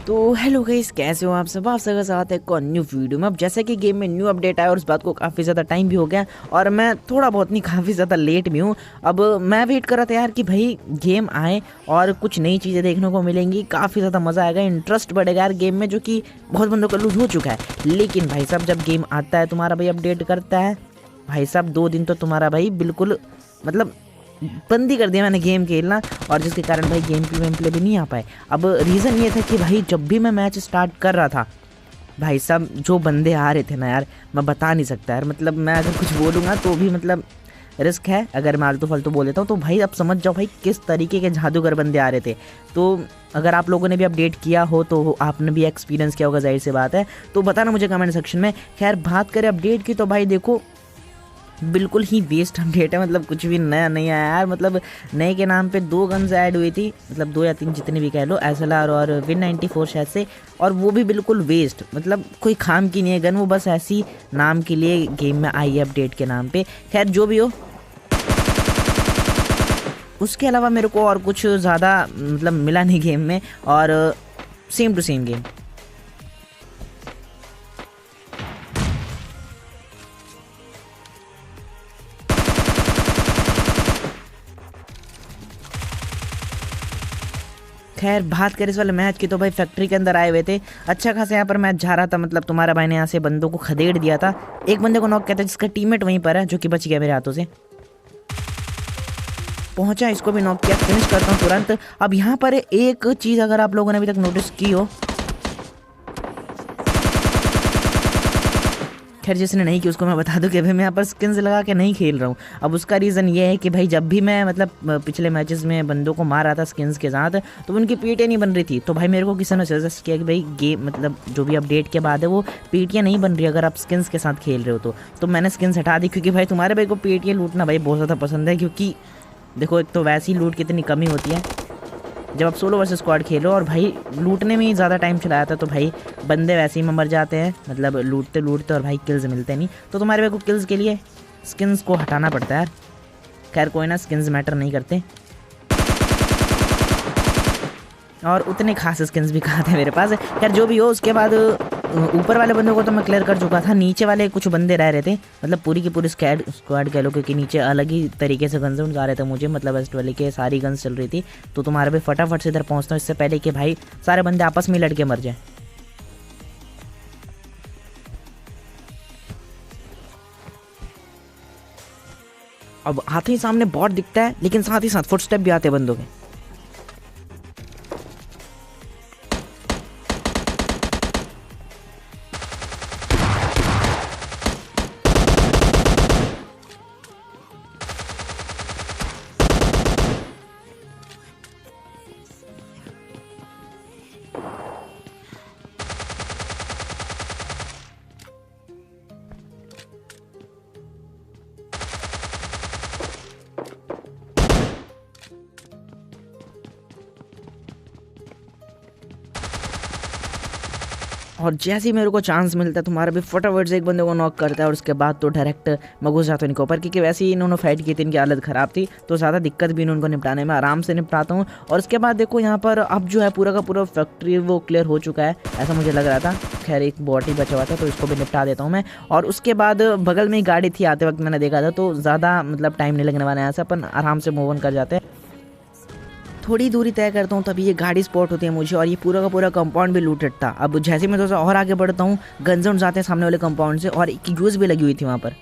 तो hello guys, कैसे हो आप सब का साथ है एक न्यू वीडियो में। अब जैसे कि गेम में न्यू अपडेट आया और उस बात को काफ़ी ज़्यादा टाइम भी हो गया और मैं थोड़ा बहुत नहीं काफ़ी ज़्यादा लेट भी हूँ। अब मैं वेट कर रहा था यार कि भाई गेम आए और कुछ नई चीज़ें देखने को मिलेंगी, काफ़ी ज़्यादा मज़ा आएगा, इंटरेस्ट बढ़ेगा यार गेम में, जो कि बहुत बंदों का लूज हो चुका है। लेकिन भाई साहब जब गेम आता है तुम्हारा भाई अपडेट करता है, भाई साहब 2 दिन तो तुम्हारा भाई बिल्कुल मतलब बंद ही कर दिया मैंने गेम खेलना, और जिसके कारण भाई गेम प्ले भी नहीं आ पाए। अब रीज़न ये था कि भाई जब भी मैं मैच स्टार्ट कर रहा था भाई साहब जो बंदे आ रहे थे ना यार, मैं बता नहीं सकता यार, मतलब मैं अगर कुछ बोलूँगा तो भी मतलब रिस्क है, अगर मैं आलतू फालतू बोल देता हूँ तो भाई अब समझ जाओ भाई किस तरीके के जादूगर बंदे आ रहे थे। तो अगर आप लोगों ने भी अपडेट किया हो तो आपने भी एक्सपीरियंस किया होगा, जाहिर सी बात है, तो बताना मुझे कमेंट सेक्शन में। खैर बात करें अपडेट की तो भाई देखो बिल्कुल ही वेस्ट अपडेट है, मतलब कुछ भी नया नहीं आया यार। मतलब नए के नाम पे 2 गन्स ऐड हुई थी, मतलब 2 या 3 जितने भी कह लो, SLR और विन 94 शायद से, और वो भी बिल्कुल वेस्ट, मतलब कोई काम की नहीं है गन, वो बस ऐसी नाम के लिए गेम में आई है अपडेट के नाम पे। खैर जो भी हो, उसके अलावा मेरे को और कुछ ज़्यादा मतलब मिला नहीं गेम में, और सेम टू सेम गेम। खैर बात करें इस वाले मैच की तो भाई फैक्ट्री के अंदर आए हुए थे, अच्छा खासा यहाँ पर मैच जा रहा था, मतलब तुम्हारा भाई ने यहाँ से बंदों को खदेड़ दिया था। एक बंदे को नॉक किया था जिसका टीममेट वहीं पर है, जो कि बच गया मेरे हाथों से। पहुंचा, इसको भी नॉक किया, फिनिश करता हूँ तुरंत। अब यहाँ पर एक चीज़ अगर आप लोगों ने अभी तक नोटिस की हो, खैर जिसने नहीं की उसको मैं बता दूं कि भाई मैं यहाँ पर स्किन्स लगा के नहीं खेल रहा हूँ। अब उसका रीज़न ये है कि भाई जब भी मैं मतलब पिछले मैचेस में बंदों को मार रहा था स्किन्स के साथ, तो उनकी पीटियाँ नहीं बन रही थी। तो भाई मेरे को किसी ने सजेस्ट किया कि भाई गेम मतलब जो भी अपडेट के बाद है वो पीटियाँ नहीं बन रही अगर आप स्किन्स के साथ खेल रहे हो तो मैंने स्किन्स हटा दी, क्योंकि भाई तुम्हारे भाई को पीटियाँ लूटना भाई बहुत ज़्यादा पसंद है। क्योंकि देखो एक तो वैसी लूट कितनी कमी होती है जब आप सोलो वर्सेस स्क्वाड खेलो, और भाई लूटने में ही ज़्यादा टाइम चलाया था तो भाई बंदे वैसे ही मर जाते हैं, मतलब लूटते लूटते, और भाई किल्स मिलते नहीं। तो तुम्हारे भाई को किल्स के लिए स्किन्स को हटाना पड़ता है यार। खैर कोई ना, स्किन्स मैटर नहीं करते, और उतने खास स्किन्स भी कहाँ थे मेरे पास। खैर जो भी हो, उसके बाद ऊपर वाले बंदों को तो मैं क्लियर कर चुका था, नीचे वाले कुछ बंदे रह रहे थे, मतलब पूरी की पूरी स्क्वाड कह लो, क्योंकि नीचे अलग ही तरीके से गन्स आ रहे थे मुझे, मतलब वेस्ट वाले के सारी गन्स चल रही थी। तो तुम्हारे भी फटाफट से इधर पहुँचता हूँ इससे पहले कि भाई सारे बंदे आपस में लड़के मर जाए। अब आते ही सामने बॉट दिखता है, लेकिन साथ ही साथ फुटस्टेप भी आते हैं बंदों के। और जैसे ही मेरे को चांस मिलता है तुम्हारा भी फटाफट से एक बंदे को नॉक करता है, और उसके बाद तो डायरेक्ट मैं घुस जाता हूँ इनके ऊपर, क्योंकि वैसे ही इन्होंने फाइट की थी, इनकी हालत ख़राब थी, तो ज़्यादा दिक्कत भी इनको निपटाने में, आराम से निपटाता हूँ। और उसके बाद देखो यहाँ पर अब जो है पूरा का पूरा फैक्ट्री वो क्लियर हो चुका है, ऐसा मुझे लग रहा था। खैर एक बॉट ही बचा हुआ था तो इसको भी निपटा देता हूँ मैं। और उसके बाद बगल में ही गाड़ी थी, आते वक्त मैंने देखा था, तो ज़्यादा मतलब टाइम नहीं लगने वाला है, यहाँ से अपन आराम से मूव ऑन कर जाते हैं। थोड़ी दूरी तय करता हूँ तभी ये गाड़ी स्पॉट होती है मुझे, और ये पूरा का पूरा कंपाउंड भी लूटेड था। अब जैसे मैं थोड़ा सा और आगे बढ़ता हूँ, गन्स आते हैं सामने वाले कंपाउंड से, और एक यूज भी लगी हुई थी वहाँ पर।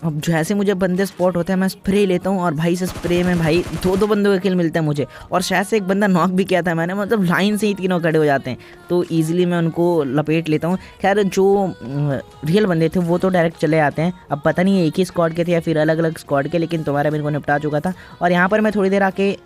अब जैसे मुझे बंदे स्पॉट होते हैं मैं स्प्रे लेता हूँ, और भाई से स्प्रे में भाई 2 बंदों का किल मिलता है मुझे, और शायद से एक बंदा नॉक भी किया था मैंने, मतलब लाइन से ही 3 खड़े हो जाते हैं, तो ईजिली मैं उनको लपेट लेता हूँ। खैर जो रियल बंदे थे वो तो डायरेक्ट चले आते हैं, अब पता नहीं एक ही स्क्वाड के थे या फिर अलग अलग स्क्वाड के, लेकिन तुम्हारा मेरे को निपटा चुका था। और यहाँ पर मैं थोड़ी देर आके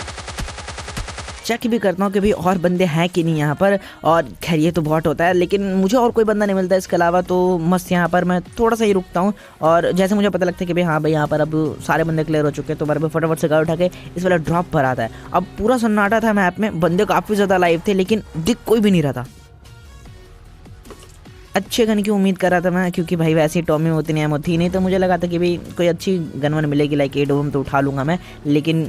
चेक भी करता हूँ कि भाई और बंदे हैं कि नहीं यहाँ पर, और खैर ये तो बहुत होता है, लेकिन मुझे और कोई बंदा नहीं मिलता इसके अलावा, तो मस्त यहाँ पर मैं थोड़ा सा ही रुकता हूँ। और जैसे मुझे पता लगता है कि भाई हाँ भाई यहाँ पर अब सारे बंदे क्लियर हो चुके हैं, तो मेरे पे फटाफट से गाड़ी उठा के इस वाला ड्रॉप पर आता है। अब पूरा सन्नाटा था मैप में, बंदे काफ़ी ज़्यादा लाइव थे, लेकिन दिख कोई भी नहीं रहा था। अच्छे गन की उम्मीद कर रहा था मैं, क्योंकि भाई वैसे ही टॉमी में उतनी एमो थी नहीं, तो मुझे लगा था कि भाई कोई अच्छी गन वन मिलेगी लाइक एडोम तो उठा लूँगा मैं, लेकिन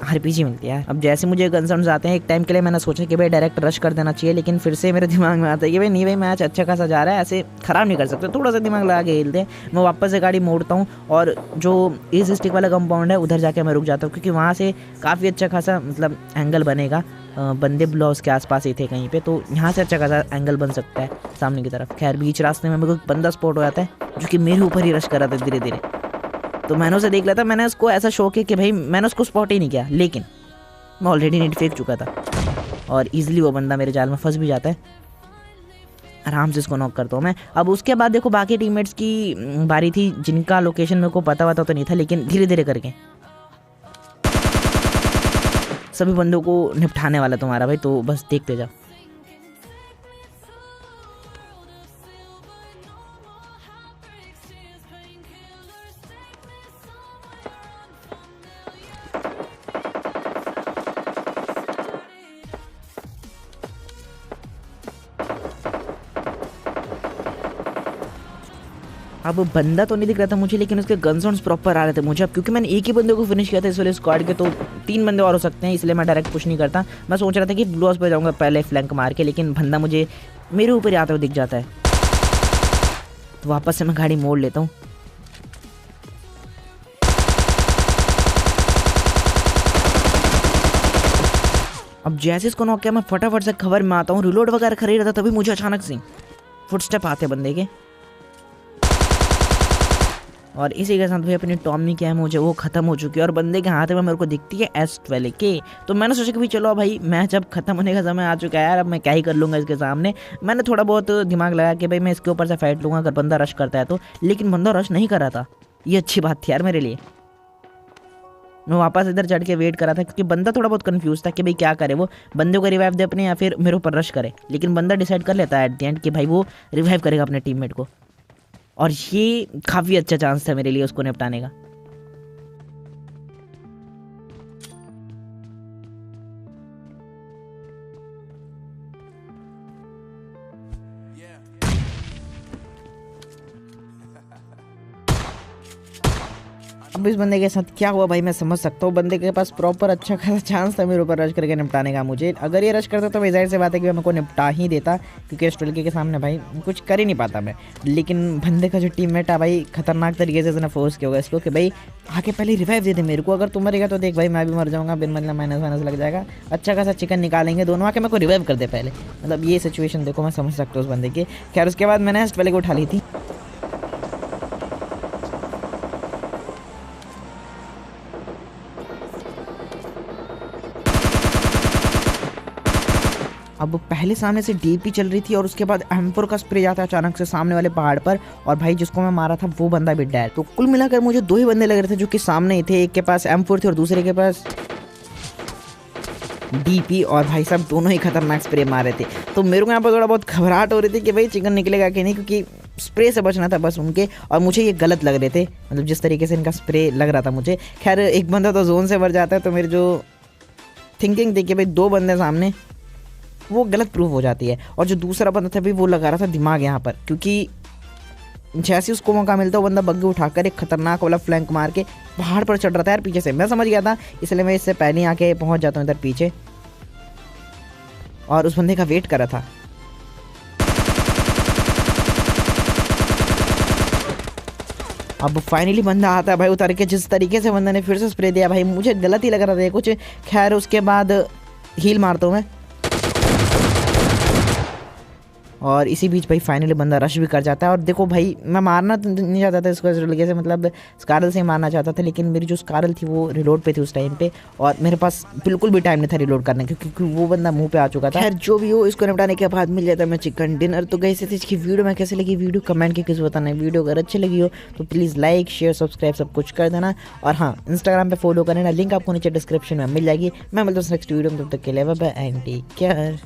आरपीजी मिलती है। अब जैसे मुझे कंसर्न्स आते हैं एक टाइम के लिए मैंने सोचा कि भाई डायरेक्ट रश कर देना चाहिए, लेकिन फिर से मेरे दिमाग में आता है कि भाई नहीं भाई मैच अच्छा खासा जा रहा है, ऐसे ख़राब नहीं कर सकते, थोड़ा सा दिमाग लगा के खेलते हैं। मैं वापस से गाड़ी मोड़ता हूँ और जो ईस्ट स्टिक वाला कंपाउंड है उधर जाके मैं रुक जाता हूँ, क्योंकि वहाँ से काफ़ी अच्छा खासा मतलब एंगल बनेगा। बंदे ब्लू हाउस के आसपास ही थे कहीं पे, तो यहाँ से अच्छा खासा एंगल बन सकता है सामने की तरफ। खैर बीच रास्ते में मेरे को एक बंदा स्पॉट हो जाता है जो कि मेरे ऊपर ही रश कर रहा था धीरे धीरे, तो मैंने उसे देख लिया था। मैंने उसको ऐसा शौक है कि भाई मैंने उसको स्पॉट ही नहीं किया, लेकिन मैं ऑलरेडी नेट फेंक चुका था और इजीली वो बंदा मेरे जाल में फंस भी जाता है। आराम से इसको नॉक करता हूँ मैं। अब उसके बाद देखो बाकी टीममेट्स की बारी थी, जिनका लोकेशन मेरे को पता तो नहीं था, लेकिन धीरे धीरे करके सभी बंदों को निपटाने वाला तुम्हारा भाई, तो बस देखते जाओ। अब बंदा तो नहीं दिख रहा था मुझे, लेकिन उसके गन साउंड्स प्रॉपर आ रहे थे मुझे। अब क्योंकि मैंने एक ही बंदे को फिनिश किया था इस वाले स्क्वाड के, तो 3 बंदे और हो सकते हैं, इसलिए मैं डायरेक्ट पुश नहीं करता। मैं सोच रहा था कि ब्लू हाउस पे जाऊंगा पहले फ्लैंक मार के, लेकिन बंदा मुझे मेरे ऊपर ही आता हुआ दिख जाता है, तो वापस से मैं गाड़ी मोड़ लेता हूँ। अब जैसे इसको नॉक किया मैं फटाफट से कवर में आता हूँ, रिलोड वगैरह कर ही रहा था, तभी मुझे अचानक से फुटस्टेप आते बंदे के, और इसी के साथ भाई अपनी टॉमी क्या है मुझे वो खत्म हो चुकी है, और बंदे के हाथ में मेरे को दिखती है S12 के। तो मैंने सोचा कि भाई चलो भाई मैच अब खत्म होने का समय आ चुका है यार, अब मैं क्या ही कर लूँगा इसके सामने। मैंने थोड़ा बहुत दिमाग लगा कि भाई मैं इसके ऊपर से फाइट लूँगा अगर बंदा रश करता है तो, लेकिन बंदा रश नहीं कर रहा था। ये अच्छी बात थी यार मेरे लिए। मैं वापस इधर चढ़ के वेट कर रहा था, क्योंकि बंदा थोड़ा बहुत कंफ्यूज था कि भाई क्या करे, वो बंदे को रिवाइव दे अपने या फिर मेरे ऊपर रश करे, लेकिन बंदा डिसाइड कर लेता है एट द एंड कि भाई वो रिवाइव करेगा अपने टीममेट को, और ये काफ़ी अच्छा चांस था मेरे लिए उसको निपटाने का। अब इस बंदे के साथ क्या हुआ भाई मैं समझ सकता हूँ, बंदे के पास प्रॉपर अच्छा खासा चांस था मेरे ऊपर रश करके निपटाने का। मुझे अगर ये रश करता तो भाई जाहिर सी बात है कि मेरे को निपटा ही देता, क्योंकि इस टुलके के सामने भाई कुछ कर ही नहीं पाता मैं। लेकिन बंदे का जो टीममेट है भाई खतरनाक तरीके से उसने फोर्स किया होगा इसको कि भाई आके पहले रिवाइव दे दे मेरे को, अगर तुम मरेगा तो देख भाई मैं भी मर जाऊँगा, बिन मतलब माइनस माइनस लग जाएगा, अच्छा खासा चिकन निकालेंगे दोनों, आके मेरे को रिवाइव कर दे पहले। मतलब ये सिचुएशन देखो मैं समझ सकता हूँ उस बंदे की। खैर उसके बाद मैंने S12 को उठा ली थी। अब पहले सामने से डीपी चल रही थी और उसके बाद M4 का स्प्रे जाता है अचानक से सामने वाले पहाड़ पर, और भाई जिसको मैं मारा था वो बंदा भी डेड। तो कुल मिलाकर मुझे 2 ही बंदे लग रहे थे जो कि सामने ही थे, एक के पास M4 थी और दूसरे के पास डीपी, और भाई साहब दोनों ही खतरनाक स्प्रे मार रहे थे। तो मेरे को यहाँ पर थोड़ा बहुत घबराहट हो रही थी कि भाई चिकन निकलेगा कि नहीं, क्योंकि स्प्रे से बचना था बस उनके, और मुझे ये गलत लग रहे थे, मतलब जिस तरीके से इनका स्प्रे लग रहा था मुझे। खैर एक बंदा तो जोन से मर जाता है, तो मेरी जो थिंकिंग थी कि भाई 2 बंदे सामने वो गलत प्रूफ हो जाती है। और जो दूसरा बंदा था भी वो लगा रहा था दिमाग यहाँ पर, क्योंकि जैसे उसको मौका मिलता वो बंदा बग्गी उठाकर एक खतरनाक वाला फ्लैंक मार के पहाड़ पर चढ़ रहा था यार पीछे से। मैं समझ गया था, इसलिए मैं इससे पहले ही आके पहुंच जाता हूँ इधर पीछे और उस बंदे का वेट कर रहा था। अब फाइनली बंदा आता है भाई उतर के, जिस तरीके से बंदा ने फिर से स्प्रे दिया भाई मुझे गलत ही लग रहा था कुछ। खैर उसके बाद हील मारता हूँ मैं, और इसी बीच भाई फाइनली बंदा रश भी कर जाता है। और देखो भाई मैं मारना तो नहीं चाहता था इसको इस तरीके से, मतलब स्कारल से ही मारना चाहता था, लेकिन मेरी जो स्कारल थी वो रिलोड पे थी उस टाइम पे, और मेरे पास बिल्कुल भी टाइम नहीं था रिलोड करने, क्योंकि वो बंदा मुंह पे आ चुका था। खैर जो भी हो इसको निपटाने के बाद मिल जाता है मैं चिकन डिनर। तो गई से इसकी वीडियो में कैसे लगी वीडियो कमेंट के किस बताना है। वीडियो अगर अच्छी लगी हो तो प्लीज़ लाइक शेयर सब्सक्राइब सब कुछ कर देना, और हाँ इंस्टाग्राम पे फॉलो करना, लिंक आपको नीचे डिस्क्रिप्शन में मिल जाएगी। मैं मिलता हूँ नेक्स्ट वीडियो में, तब तक के लिए bye bye and take care.